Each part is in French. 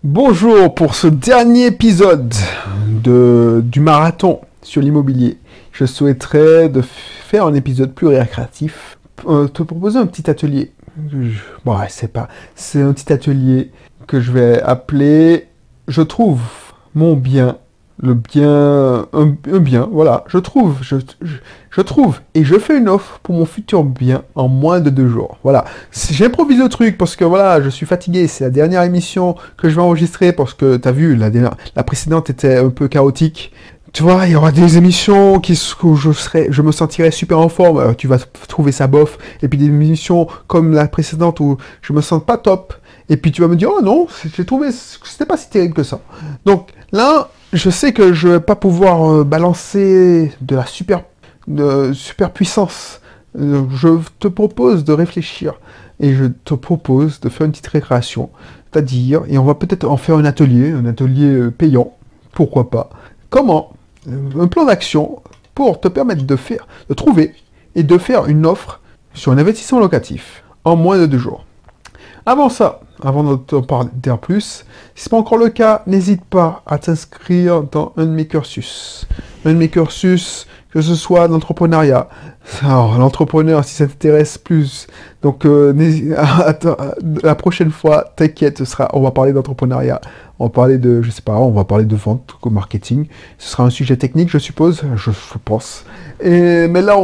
Bonjour pour ce dernier épisode du marathon sur l'immobilier. Je souhaiterais faire un épisode plus récréatif, te proposer un petit atelier. Bon, ouais, c'est un petit atelier que je vais appeler Je trouve mon bien, le bien, un bien, voilà, je trouve et je fais une offre pour mon futur bien en moins de 2 jours. Voilà, j'improvise le truc parce que voilà, je suis fatigué. C'est la dernière émission que je vais enregistrer parce que t'as vu, la précédente était un peu chaotique. Tu vois, il y aura des émissions où je me sentirai super en forme. Tu vas trouver ça bof. Et puis des émissions comme la précédente où je me sens pas top. Et puis tu vas me dire, oh non, j'ai trouvé, c'était pas si terrible que ça. Donc là, je sais que je vais pas pouvoir balancer de super puissance. Je te propose de réfléchir et je te propose de faire une petite récréation. C'est-à-dire, et on va peut-être en faire un atelier payant, pourquoi pas. Comment un plan d'action pour te permettre de trouver et de faire une offre sur un investissement locatif en moins de 2 jours. Avant ça, avant de t'en parler plus, si ce n'est pas encore le cas, n'hésite pas à t'inscrire dans un de mes cursus. Un de mes cursus, que ce soit d'entrepreneuriat. Alors, l'entrepreneur, si ça t'intéresse plus, donc la prochaine fois, t'inquiète, on va parler d'entrepreneuriat. On va parler de, je sais pas, on va parler de vente, de marketing. Ce sera un sujet technique, je suppose, je pense. Mais là,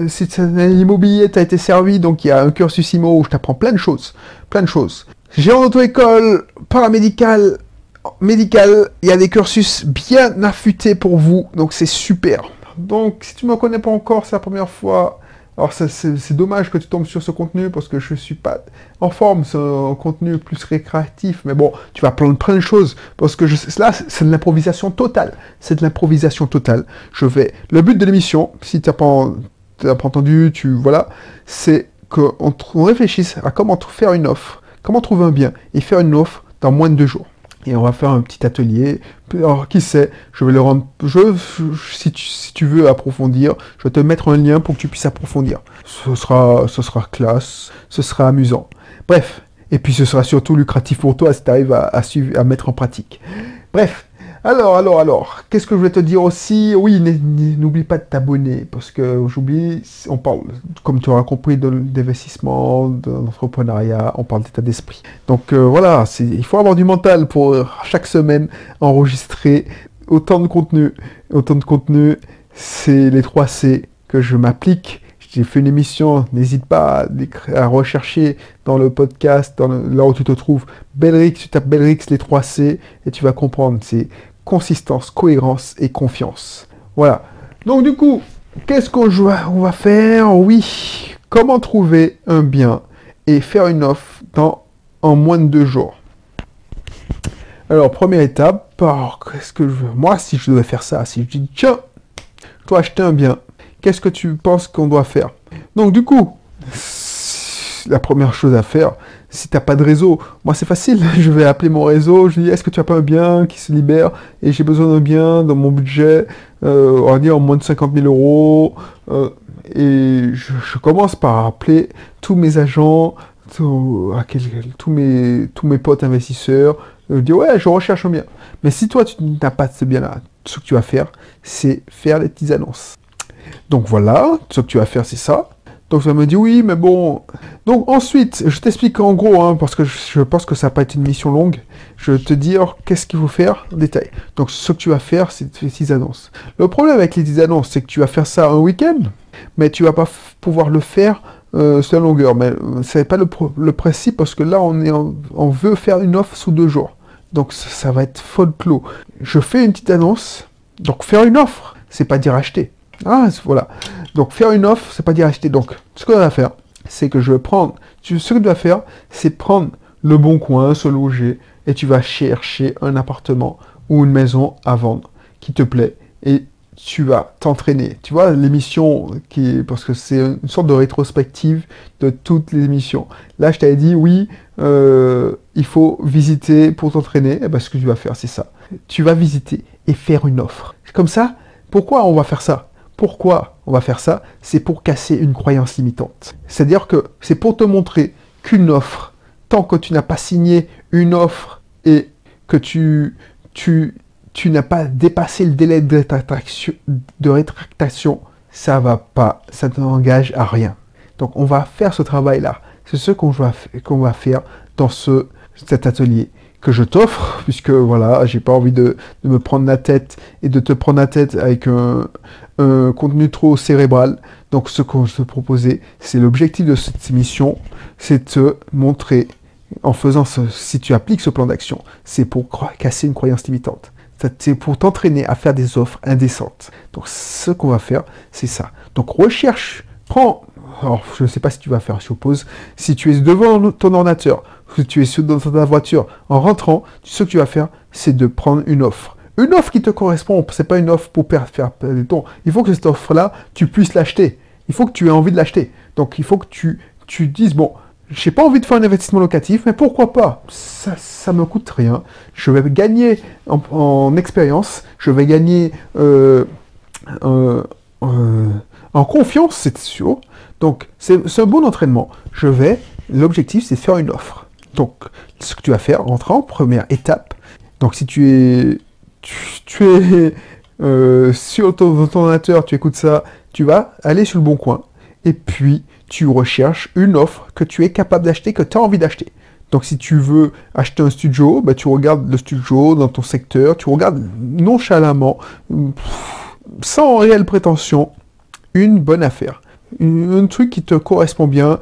si l'immobilier t'a été servi, donc il y a un cursus IMO où je t'apprends plein de choses. Plein de choses. J'ai en auto-école, paramédical, médical, il y a des cursus bien affûtés pour vous, donc c'est super. Donc, si tu ne me connais pas encore, c'est la première fois. Alors, c'est dommage que tu tombes sur ce contenu parce que je suis pas en forme. C'est un contenu plus récréatif. Mais bon, tu vas apprendre plein de choses parce que là, c'est de l'improvisation totale. C'est de l'improvisation totale. Le but de l'émission, si tu n'as pas entendu, voilà, c'est qu'on réfléchisse à comment faire une offre, comment trouver un bien et faire une offre dans moins de 2 jours. Et on va faire un petit atelier. Alors, qui sait, je vais le rendre... si tu veux approfondir, je vais te mettre un lien pour que tu puisses approfondir. Ce sera classe, ce sera amusant. Bref, et puis ce sera surtout lucratif pour toi si tu arrives à mettre en pratique. Bref, alors, qu'est-ce que je voulais te dire aussi? Oui, n'oublie pas de t'abonner, parce que j'oublie, on parle, comme tu auras compris, d'investissement, d'entrepreneuriat, on parle d'état d'esprit. Donc voilà, il faut avoir du mental pour chaque semaine enregistrer autant de contenu. Autant de contenu, c'est les 3 C que je m'applique. J'ai fait une émission, n'hésite pas à rechercher dans le podcast, là où tu te trouves, Belrix, tu tapes Belrix, les 3 C, et tu vas comprendre, c'est consistance, cohérence et confiance. Voilà. Donc du coup, qu'est-ce qu'on va faire? Oui, comment trouver un bien et faire une offre en moins de 2 jours. Alors, première étape, moi, si je devais faire ça, si je dis, tiens, je dois acheter un bien, qu'est-ce que tu penses qu'on doit faire? Donc du coup, la première chose à faire, si tu n'as pas de réseau, moi c'est facile, je vais appeler mon réseau, je dis est-ce que tu n'as pas un bien qui se libère et j'ai besoin d'un bien dans mon budget, on va dire en moins de 50 000 euros, et je commence par appeler tous mes agents, tous mes potes investisseurs, dire ouais je recherche un bien. Mais si toi tu n'as pas de ce bien-là, ce que tu vas faire, c'est faire des petites annonces. Donc voilà, ce que tu vas faire, c'est ça. Donc ça me dit oui, mais bon. Donc ensuite, je t'explique en gros, hein, parce que je pense que ça va pas être une mission longue. Je vais te dire qu'est-ce qu'il faut faire en détail. Donc ce que tu vas faire, c'est des petites annonces. Le problème avec les petites annonces, c'est que tu vas faire ça un week-end, mais tu vas pas pouvoir le faire sur la longueur. Mais c'est pas le principe, parce que là, on veut faire une offre sous 2 jours. Donc ça va être folklore. Je fais une petite annonce. Donc faire une offre, c'est pas dire acheter. Ah, voilà. Donc, faire une offre, c'est pas dire acheter. Donc, ce qu'on va faire, c'est que je vais prendre... Ce que tu vas faire, c'est prendre le bon coin, se loger, et tu vas chercher un appartement ou une maison à vendre qui te plaît, et tu vas t'entraîner. Tu vois, l'émission, parce que c'est une sorte de rétrospective de toutes les émissions. Là, je t'avais dit, oui, il faut visiter pour t'entraîner. Et ben, ce que tu vas faire, c'est ça. Tu vas visiter et faire une offre. Comme ça, pourquoi on va faire ça? Pourquoi on va faire ça? C'est pour casser une croyance limitante. C'est-à-dire que c'est pour te montrer qu'une offre, tant que tu n'as pas signé une offre et que tu n'as pas dépassé le délai de rétractation, ça va pas, ça ne t'engage à rien. Donc on va faire ce travail-là. C'est ce qu'on va faire dans cet atelier que je t'offre, puisque voilà, j'ai pas envie de me prendre la tête et de te prendre la tête avec un contenu trop cérébral. Donc ce que je te proposais, c'est l'objectif de cette émission, c'est de te montrer, en faisant si tu appliques ce plan d'action, c'est pour casser une croyance limitante. C'est pour t'entraîner à faire des offres indécentes. Donc ce qu'on va faire, c'est ça. Donc recherche, alors je ne sais pas si tu vas faire, je suppose, si tu es devant ton ordinateur, si tu es dans ta voiture, en rentrant, ce que tu vas faire, c'est de prendre une offre. Une offre qui te correspond, c'est pas une offre pour faire perdre du temps. Il faut que cette offre-là, tu puisses l'acheter. Il faut que tu aies envie de l'acheter. Donc il faut que tu dises, bon, j'ai pas envie de faire un investissement locatif, mais pourquoi pas? Ça me coûte rien. Je vais gagner en expérience, je vais gagner en confiance, c'est sûr. Donc, c'est un bon entraînement. L'objectif, c'est de faire une offre. Donc, ce que tu vas faire, rentrer en première étape. Donc, si tu es sur ton ordinateur, tu écoutes ça, tu vas aller sur le bon coin. Et puis, tu recherches une offre que tu es capable d'acheter, que tu as envie d'acheter. Donc, si tu veux acheter un studio, bah, tu regardes le studio dans ton secteur, tu regardes nonchalamment, sans réelle prétention, une bonne affaire. Un truc qui te correspond bien,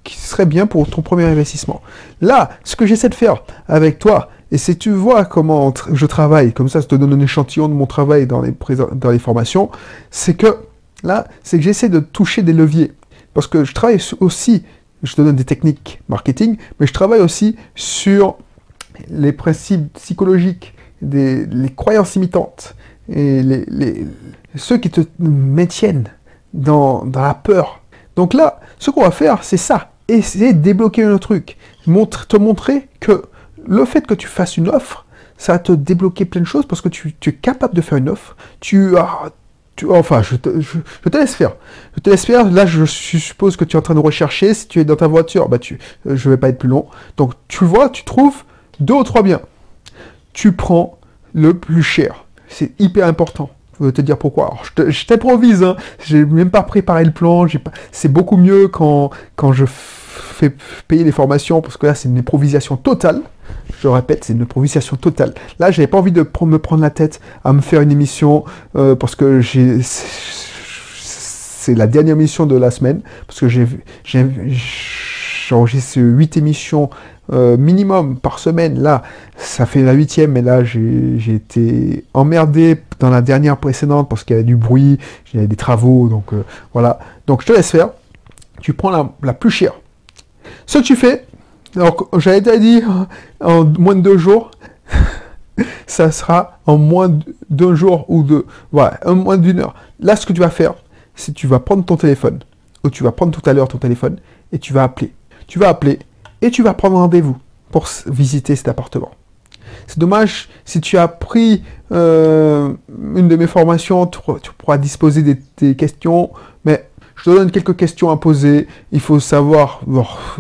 qui serait bien pour ton premier investissement. Là, ce que j'essaie de faire avec toi, et si tu vois comment je travaille, comme ça te donne un échantillon de mon travail dans les formations, c'est que j'essaie de toucher des leviers. Parce que je travaille aussi, je te donne des techniques marketing, mais je travaille aussi sur les principes psychologiques, les croyances limitantes, et ceux qui te maintiennent dans la peur. Donc là, ce qu'on va faire, c'est ça. Essayer de débloquer un truc. Te montrer que le fait que tu fasses une offre, ça va te débloquer plein de choses parce que tu es capable de faire une offre. Enfin, je te laisse faire. Je te laisse faire. Là, je suppose que tu es en train de rechercher. Si tu es dans ta voiture, je vais pas être plus long. Donc, tu vois, tu trouves 2 ou 3 biens. Tu prends le plus cher. C'est hyper important. Je vais te dire pourquoi. Alors, je t'improvise, hein. J'ai même pas préparé le plan. C'est beaucoup mieux quand je fais payer les formations, parce que là, c'est une improvisation totale. Je le répète, c'est une improvisation totale. Là, j'avais pas envie de me prendre la tête à me faire une émission, parce que c'est la dernière émission de la semaine, parce que j'enregistre 8 émissions minimum par semaine. Là, ça fait la 8e, mais là, j'ai été emmerdé dans la dernière précédente parce qu'il y avait du bruit, il y avait des travaux, donc voilà. Donc, je te laisse faire. Tu prends la plus chère. Ce que tu fais, alors j'avais déjà dit en moins de 2 jours, ça sera en moins d'1 jour ou moins d'1 heure. Là, ce que tu vas faire, c'est que tu vas prendre ton téléphone, ou tu vas prendre tout à l'heure ton téléphone, et tu vas appeler. Tu vas appeler, et tu vas prendre rendez-vous pour visiter cet appartement. C'est dommage, si tu as pris une de mes formations, tu pourras disposer des questions, mais je te donne quelques questions à poser. Il faut savoir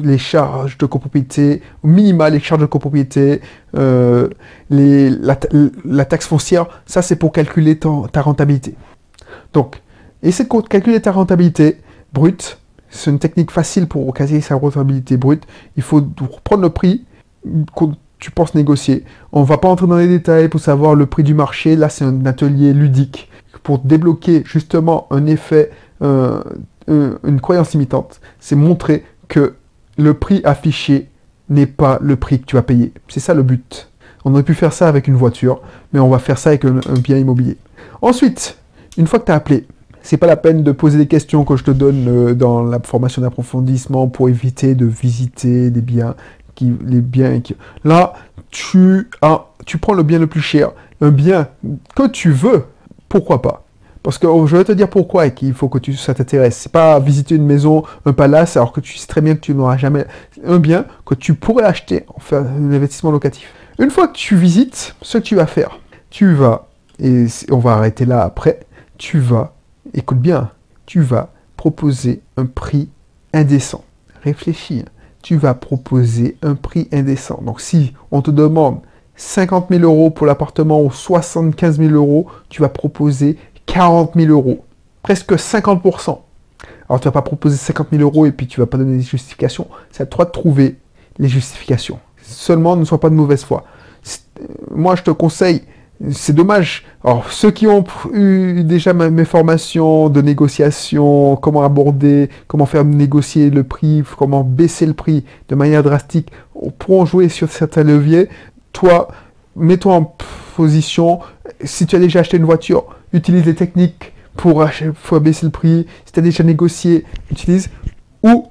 les charges de copropriété, au minimum les charges de copropriété, la taxe foncière, ça c'est pour calculer ta rentabilité. Donc, essaie de calculer ta rentabilité brute. C'est une technique facile pour calculer sa rentabilité brute. Il faut prendre le prix que tu penses négocier. On ne va pas entrer dans les détails pour savoir le prix du marché. Là, c'est un atelier ludique pour débloquer justement un effet, une croyance limitante. C'est montrer que le prix affiché n'est pas le prix que tu vas payer. C'est ça le but. On aurait pu faire ça avec une voiture, mais on va faire ça avec un bien immobilier. Ensuite, une fois que tu as appelé, c'est pas la peine de poser des questions que je te donne dans la formation d'approfondissement pour éviter de visiter des biens. Là, tu prends le bien le plus cher, un bien que tu veux, pourquoi pas? Parce que je vais te dire pourquoi et qu'il faut que ça t'intéresse. C'est pas visiter une maison, un palace, alors que tu sais très bien que tu n'auras jamais un bien que tu pourrais acheter, faire un investissement locatif. Une fois que tu visites, ce que tu vas faire, et on va arrêter là après, écoute bien, tu vas proposer un prix indécent. Réfléchis, tu vas proposer un prix indécent. Donc si on te demande 50 000 euros pour l'appartement ou 75 000 euros, tu vas proposer 40 000 euros. Presque 50%. Alors, tu vas pas proposer 50 000 euros et puis tu vas pas donner des justifications. C'est à toi de trouver les justifications. Seulement, ne sois pas de mauvaise foi. Moi, je te conseille, c'est dommage. Alors, ceux qui ont eu déjà mes formations de négociation, comment aborder, comment faire négocier le prix, comment baisser le prix de manière drastique, pourront jouer sur certains leviers. Toi, mets-toi en position. Si tu as déjà acheté une voiture, utilise les techniques pour baisser le prix. Si tu as déjà négocié, utilise ou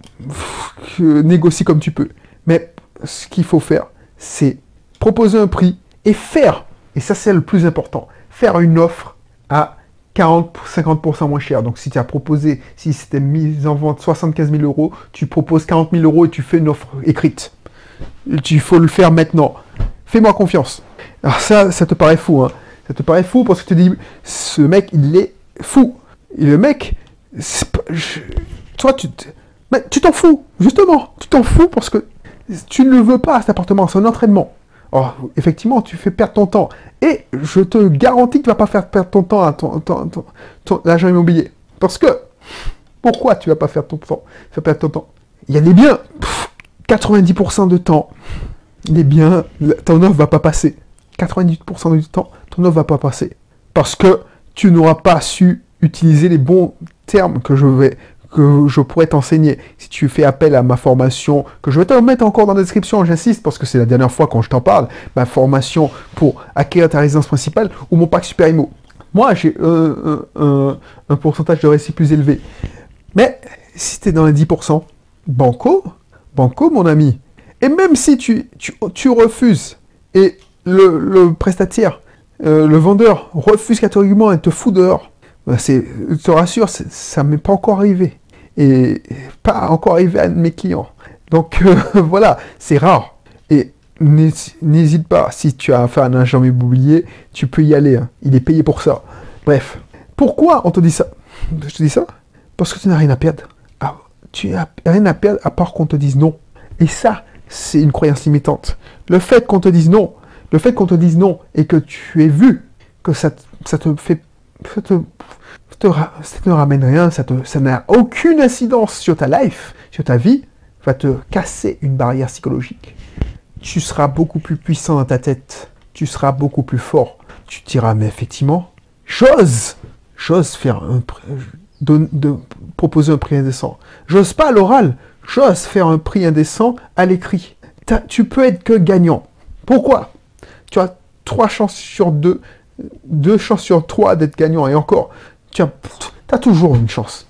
négocie comme tu peux. Mais ce qu'il faut faire, c'est proposer un prix et faire, et ça c'est le plus important, faire une offre à 40-50% moins cher. Donc si tu as proposé, si c'était mis en vente 75 000 euros, tu proposes 40 000 euros et tu fais une offre écrite. Il faut le faire maintenant. Fais-moi confiance. Alors ça te paraît fou, hein. Ça te paraît fou parce que tu te dis, ce mec, il est fou. Et le mec, toi, tu t'en fous, justement. Tu t'en fous parce que tu ne le veux pas, cet appartement, c'est un entraînement. Alors, effectivement, tu fais perdre ton temps. Et je te garantis que tu ne vas pas faire perdre ton temps à l'agent immobilier. Parce que, pourquoi tu ne vas pas faire perdre ton temps? Il y a des biens, 90% de temps, les biens, ton offre ne va pas passer. 98% du temps, ton offre ne va pas passer. Parce que tu n'auras pas su utiliser les bons termes que je pourrais t'enseigner. Si tu fais appel à ma formation, que je vais te mettre encore dans la description, j'insiste, parce que c'est la dernière fois quand je t'en parle, ma formation pour acquérir ta résidence principale ou mon pack Super Immo. Moi, j'ai un pourcentage de réussite plus élevé. Mais si tu es dans les 10%, banco, mon ami. Et même si tu refuses, et le prestataire, le vendeur refuse catégoriquement et te fout dehors, je te rassure, ça ne m'est pas encore arrivé. Et pas encore arrivé à mes clients. Donc voilà, c'est rare. Et n'hésite pas, si tu as affaire à un agent immobilier, tu peux y aller. Hein. Il est payé pour ça. Bref, pourquoi on te dit ça? Je te dis ça parce que tu n'as rien à perdre. Ah, tu n'as rien à perdre à part qu'on te dise non. Et ça, c'est une croyance limitante. Le fait qu'on te dise non, et que tu aies vu que ça ne ramène rien, ça n'a aucune incidence sur ta life, sur ta vie, va te casser une barrière psychologique. Tu seras beaucoup plus puissant dans ta tête, tu seras beaucoup plus fort. Tu te diras, mais effectivement, j'ose faire proposer un prix indécent. J'ose pas à l'oral, j'ose faire un prix indécent à l'écrit. Tu peux être que gagnant. Pourquoi? Tu as 3 chances sur 2 chances sur 3 d'être gagnant, et encore, tu as toujours une chance.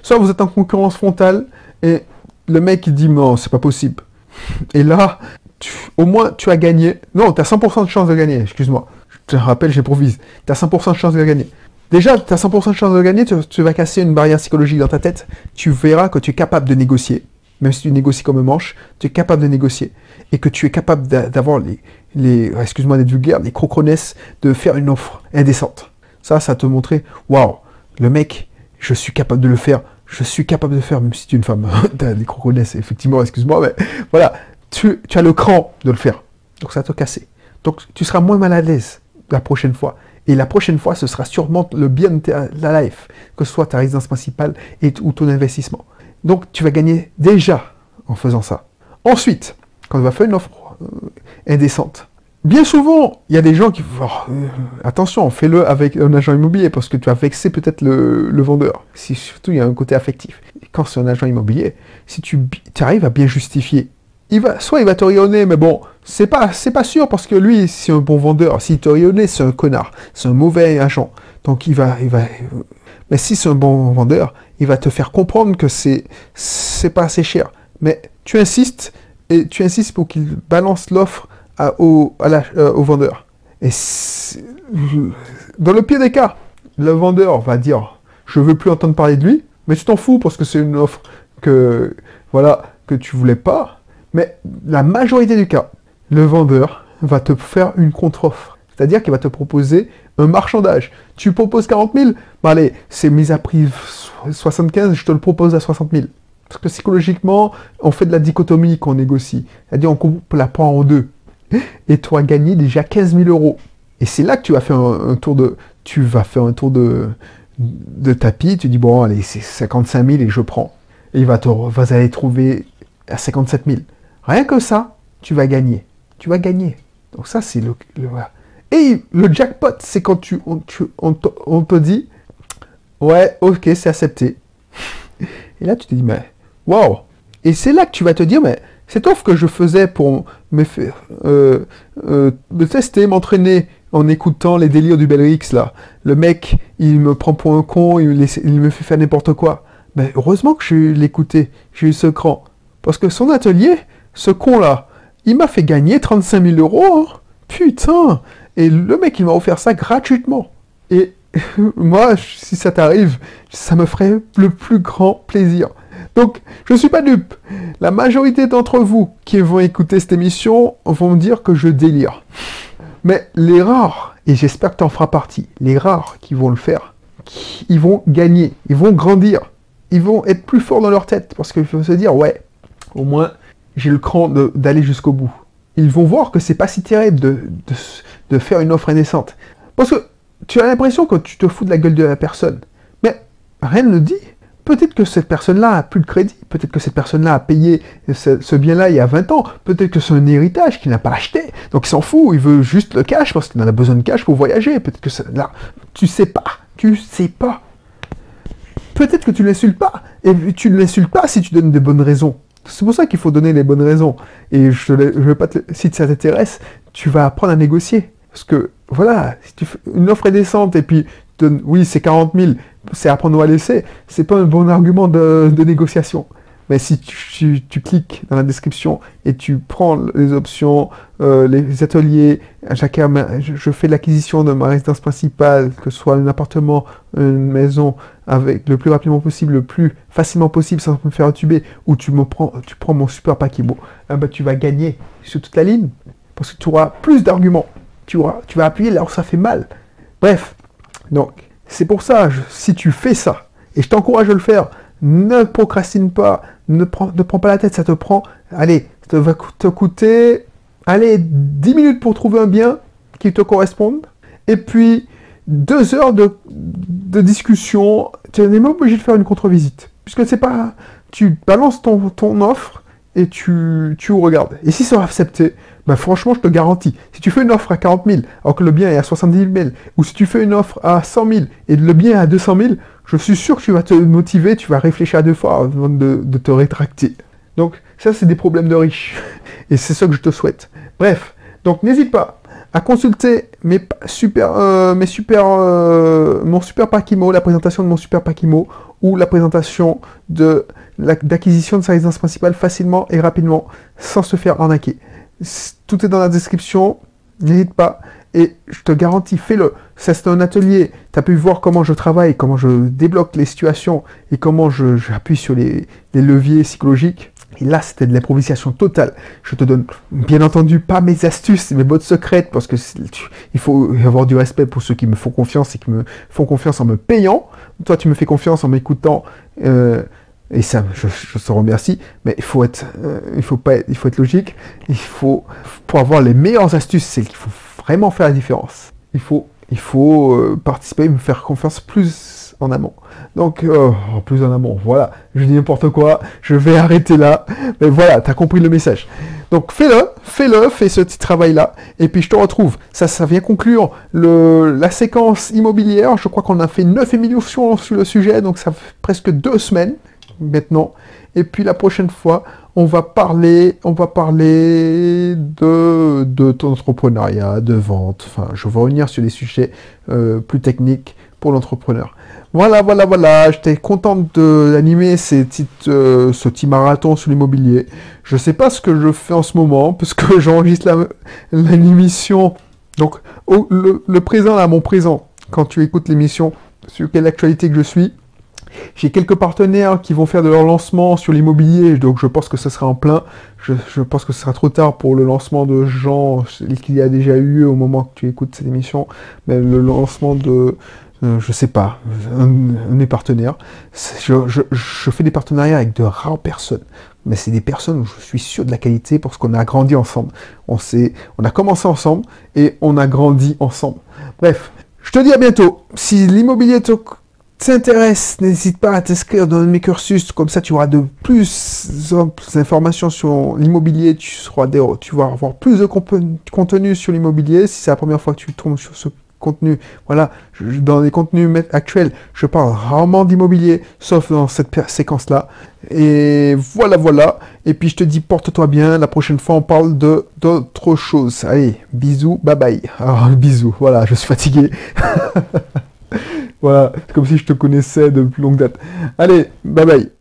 Soit vous êtes en concurrence frontale, et le mec il dit, non, c'est pas possible. Et là, au moins tu as gagné. Non, tu as 100% de chance de gagner, excuse-moi. Je te rappelle, j'improvise. Tu as 100% de chance de gagner. Déjà, tu as 100% de chance de gagner, tu vas casser une barrière psychologique dans ta tête. Tu verras que tu es capable de négocier. Même si tu négocies comme un manche, tu es capable de négocier. Et que tu es capable d'avoir excuse-moi d'être vulgaire, les crocronesses de faire une offre indécente. Ça te montrait, waouh, le mec, je suis capable de le faire. Je suis capable de faire, même si tu es une femme. Tu as des crocronesses, effectivement, excuse-moi, mais voilà. Tu as le cran de le faire. Donc ça va te casser. Donc tu seras moins mal à l'aise la prochaine fois. Et la prochaine fois, ce sera sûrement le bien de la life, que ce soit ta résidence principale ou ton investissement. Donc tu vas gagner déjà en faisant ça. Ensuite, quand tu vas faire une offre indécente, bien souvent, il y a des gens qui vont... attention, fais-le avec un agent immobilier, parce que tu vas vexer peut-être le vendeur. Surtout, il y a un côté affectif. Et quand c'est un agent immobilier, si tu arrives à bien justifier, soit il va te rayonner, mais bon, c'est pas sûr, parce que lui, c'est un bon vendeur. S'il te rayonne, c'est un connard. C'est un mauvais agent. Donc mais si c'est un bon vendeur, il va te faire comprendre que c'est pas assez cher. Mais tu insistes pour qu'il balance l'offre au vendeur. Et dans le pire des cas, le vendeur va dire, je veux plus entendre parler de lui, mais tu t'en fous parce que c'est une offre que tu voulais pas. Mais la majorité du cas, le vendeur va te faire une contre-offre. C'est-à-dire qu'il va te proposer un marchandage. Tu proposes 40 000, bah allez, c'est mis à prix 75, je te le propose à 60 000. Parce que psychologiquement, on fait de la dichotomie qu'on négocie. C'est-à-dire on coupe la part en deux. et tu as gagné déjà 15 000 euros. Et c'est là que tu vas faire un tour de tapis, tu dis bon allez c'est 55 000 et je prends. Et vas aller trouver à 57 000. Rien que ça, tu vas gagner. Tu vas gagner. Donc ça c'est voilà. Et le jackpot, c'est quand on te dit ouais ok c'est accepté. Et là tu te dis mais wow. Et c'est là que tu vas te dire mais cette offre que je faisais pour me tester, m'entraîner en écoutant les délires du Belrix, là. Le mec, il me prend pour un con, il me fait faire n'importe quoi. Mais heureusement que j'ai l'écouté, j'ai eu ce cran. Parce que son atelier, ce con-là, il m'a fait gagner 35 000 euros. Hein. Putain. Et le mec, il m'a offert ça gratuitement. Et moi, si ça t'arrive, ça me ferait le plus grand plaisir. Donc, je ne suis pas dupe. La majorité d'entre vous qui vont écouter cette émission vont me dire que je délire. Mais les rares, et j'espère que tu en feras partie, les rares qui vont le faire, ils vont gagner, ils vont grandir, ils vont être plus forts dans leur tête, parce qu'il faut se dire, ouais, au moins, j'ai le cran d'aller jusqu'au bout. Ils vont voir que c'est pas si terrible de faire une offre indécente. Parce que tu as l'impression que tu te fous de la gueule de la personne. Mais rien ne le dit. Peut-être que cette personne-là a plus de crédit. Peut-être que cette personne-là a payé ce bien-là il y a 20 ans. Peut-être que c'est un héritage qu'il n'a pas acheté. Donc il s'en fout, il veut juste le cash parce qu'il en a besoin de cash pour voyager. Peut-être que là, tu sais pas. Tu sais pas. Peut-être que tu l'insultes pas. Et tu ne l'insultes pas si tu donnes des bonnes raisons. C'est pour ça qu'il faut donner les bonnes raisons. Et si ça t'intéresse, tu vas apprendre à négocier. Parce que, voilà, si tu fais une offre est décente et puis, oui, c'est 40 000, c'est à prendre ou à laisser, c'est pas un bon argument de négociation. Mais si tu cliques dans la description et tu prends les options, les ateliers, je fais l'acquisition de ma résidence principale, que ce soit un appartement, une maison, avec le plus rapidement possible, le plus facilement possible, sans me faire entuber, ou tu prends mon super Paquimo, ben tu vas gagner sur toute la ligne, parce que tu auras plus d'arguments. Tu vas appuyer là où ça fait mal. Bref, donc, c'est pour ça, si tu fais ça, et je t'encourage à le faire, ne procrastine pas, ne prends pas la tête, ça va te coûter, 10 minutes pour trouver un bien qui te corresponde, et puis 2 heures de discussion, tu n'es même pas obligé de faire une contre-visite, puisque c'est pas, tu balances ton offre, et tu regardes. Et si c'est accepté, ben franchement, je te garantis, si tu fais une offre à 40 000, alors que le bien est à 70 000, ou si tu fais une offre à 100 000, et le bien est à 200 000, je suis sûr que tu vas te motiver, tu vas réfléchir à 2 fois avant de te rétracter. Donc, ça, c'est des problèmes de riches. Et c'est ça que je te souhaite. Bref, donc n'hésite pas à consulter mon super Paquimo, la présentation de mon super Paquimo, ou la présentation d'acquisition de sa résidence principale facilement et rapidement, sans se faire arnaquer. Tout est dans la description, n'hésite pas, et je te garantis, fais-le. Ça, c'est un atelier, tu as pu voir comment je travaille, comment je débloque les situations, et comment j'appuie sur les leviers psychologiques. Et là, c'était de l'improvisation totale. Je te donne, bien entendu, pas mes astuces, mes bottes secrètes, parce que il faut avoir du respect pour ceux qui me font confiance et qui me font confiance en me payant. Toi, tu me fais confiance en m'écoutant, et ça, je te remercie. Mais il faut être logique. Pour avoir les meilleures astuces, c'est qu'il faut vraiment faire la différence. Il faut participer, me faire confiance plus en amont. Donc, plus en amont, voilà, je dis n'importe quoi, je vais arrêter là, mais voilà, t'as compris le message. Donc, fais ce petit travail-là, et puis je te retrouve. Ça vient conclure la séquence immobilière, je crois qu'on a fait 9 émissions sur le sujet, donc ça fait presque 2 semaines, maintenant. Et puis la prochaine fois, on va parler de ton entrepreneuriat, de vente, enfin, je vais revenir sur des sujets plus techniques pour l'entrepreneur. Voilà, j'étais contente d'animer ce petit marathon sur l'immobilier. Je sais pas ce que je fais en ce moment, parce que j'enregistre l'émission. Donc, le présent, là, mon présent, quand tu écoutes l'émission, sur quelle actualité que je suis, j'ai quelques partenaires qui vont faire de leur lancement sur l'immobilier, donc je pense que ce sera en plein. Je pense que ce sera trop tard pour le lancement de gens qu'il y a déjà eu au moment que tu écoutes cette émission, mais le lancement je sais pas, un de mes partenaires. Je fais des partenariats avec de rares personnes, mais c'est des personnes où je suis sûr de la qualité parce qu'on a grandi ensemble. On a commencé ensemble et on a grandi ensemble. Bref, je te dis à bientôt. Si l'immobilier t'intéresse, n'hésite pas à t'inscrire dans mes cursus, comme ça tu auras de plus d'informations sur l'immobilier, tu vas avoir plus de contenu sur l'immobilier. Si c'est la première fois que tu tombes sur ce contenu, voilà, dans les contenus actuels, je parle rarement d'immobilier, sauf dans cette séquence-là. Et voilà. Et puis je te dis, porte-toi bien. La prochaine fois, on parle d'autres choses. Allez, bisous, bye bye. Alors, bisous, voilà, je suis fatigué. Voilà, c'est comme si je te connaissais de plus longue date. Allez, bye bye.